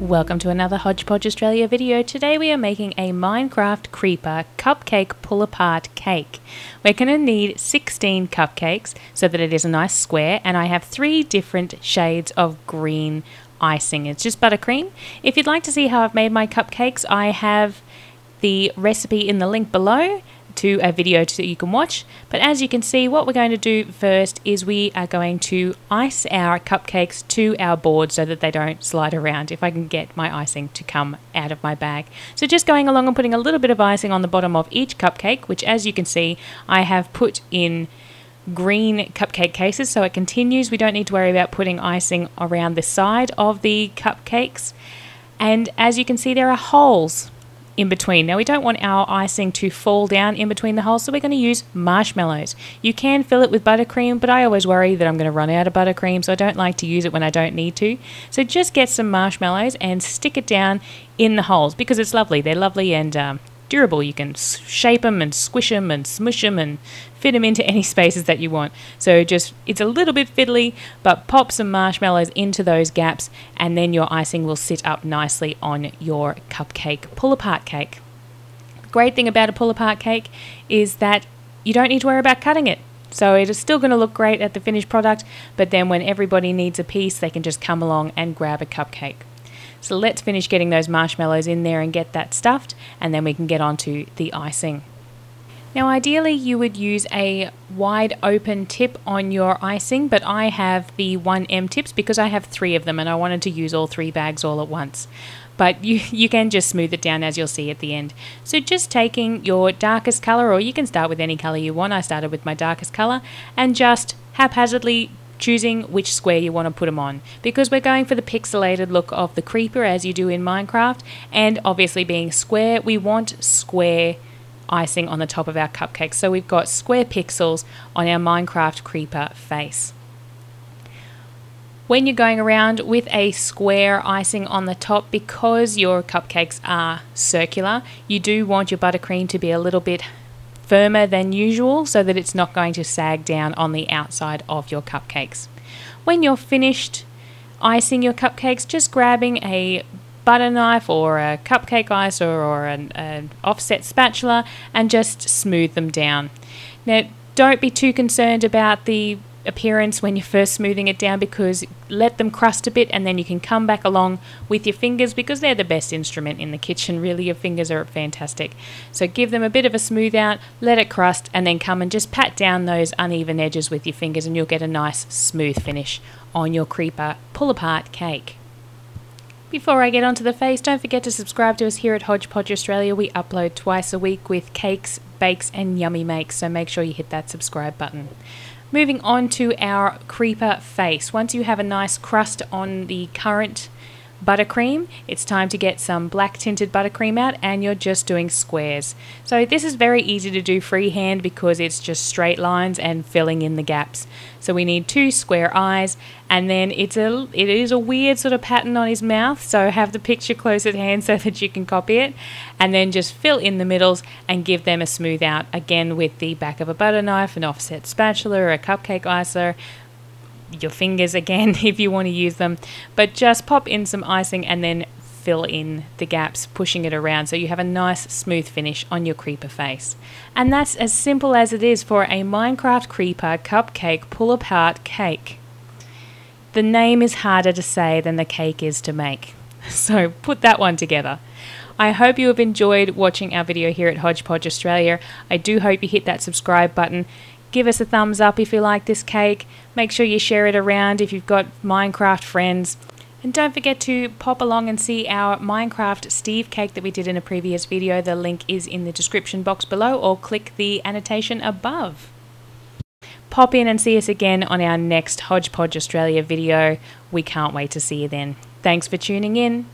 Welcome to another Hodge Podge Australia video. Today we are making a Minecraft Creeper Cupcake pull-apart cake. We're going to need 16 cupcakes so that it is a nice square, and I have 3 different shades of green icing. It's just buttercream. If you'd like to see how I've made my cupcakes, I have the recipe in the link below to a video that you can watch. But as you can see, what we're going to do first is we are going to ice our cupcakes to our board so that they don't slide around, if I can get my icing to come out of my bag. So just going along and putting a little bit of icing on the bottom of each cupcake, which as you can see I have put in green cupcake cases, so it continues. We don't need to worry about putting icing around the side of the cupcakes. And as you can see, there are holes in between. Now we don't want our icing to fall down in between the holes, so we're going to use marshmallows. You can fill it with buttercream, but I always worry that I'm going to run out of buttercream, so I don't like to use it when I don't need to. So just get some marshmallows and stick it down in the holes because it's lovely. They're lovely and durable. You can shape them and squish them and smush them and fit them into any spaces that you want. So just, it's a little bit fiddly, but pop some marshmallows into those gaps and then your icing will sit up nicely on your cupcake pull-apart cake. The great thing about a pull-apart cake is that you don't need to worry about cutting it. So it is still going to look great at the finished product, but then when everybody needs a piece, they can just come along and grab a cupcake. So let's finish getting those marshmallows in there and get that stuffed, and then we can get on to the icing. Now ideally you would use a wide open tip on your icing, but I have the 1M tips because I have 3 of them and I wanted to use all 3 bags all at once. But you can just smooth it down, as you'll see at the end. So just taking your darkest colour, or you can start with any colour you want. I started with my darkest colour, and just haphazardly choosing which square you want to put them on, because we're going for the pixelated look of the creeper as you do in Minecraft, and obviously being square, we want square icing on the top of our cupcakes, so we've got square pixels on our Minecraft creeper face. When you're going around with a square icing on the top, because your cupcakes are circular, you do want your buttercream to be a little bit firmer than usual so that it's not going to sag down on the outside of your cupcakes. When you're finished icing your cupcakes, just grabbing a butter knife or a cupcake icer or an offset spatula and just smooth them down. Now don't be too concerned about the appearance when you're first smoothing it down, because let them crust a bit and then you can come back along with your fingers, because they're the best instrument in the kitchen, really. Your fingers are fantastic. So give them a bit of a smooth out, let it crust, and then come and just pat down those uneven edges with your fingers and you'll get a nice smooth finish on your creeper pull-apart cake. Before I get onto the face, don't forget to subscribe to us here at Hodge Podge Australia. We upload twice a week with cakes, bakes and yummy makes, so make sure you hit that subscribe button. Moving on to our creeper face. Once you have a nice crust on the current buttercream, it's time to get some black tinted buttercream out, and you're just doing squares. So this is very easy to do freehand because it's just straight lines and filling in the gaps. So we need 2 square eyes, and then it is a weird sort of pattern on his mouth, so have the picture close at hand so that you can copy it, and then just fill in the middles and give them a smooth out, again with the back of a butter knife, an offset spatula or a cupcake icer, your fingers again if you want to use them, but just pop in some icing and then fill in the gaps, pushing it around so you have a nice smooth finish on your creeper face. And that's as simple as it is for a Minecraft Creeper Cupcake pull-apart cake. The name is harder to say than the cake is to make, so put that one together. I hope you have enjoyed watching our video here at Hodge Podge Australia. I do hope you hit that subscribe button. Give us a thumbs up if you like this cake. Make sure you share it around if you've got Minecraft friends. And don't forget to pop along and see our Minecraft Steve cake that we did in a previous video. The link is in the description box below, or click the annotation above. Pop in and see us again on our next Hodge Podge Australia video. We can't wait to see you then. Thanks for tuning in.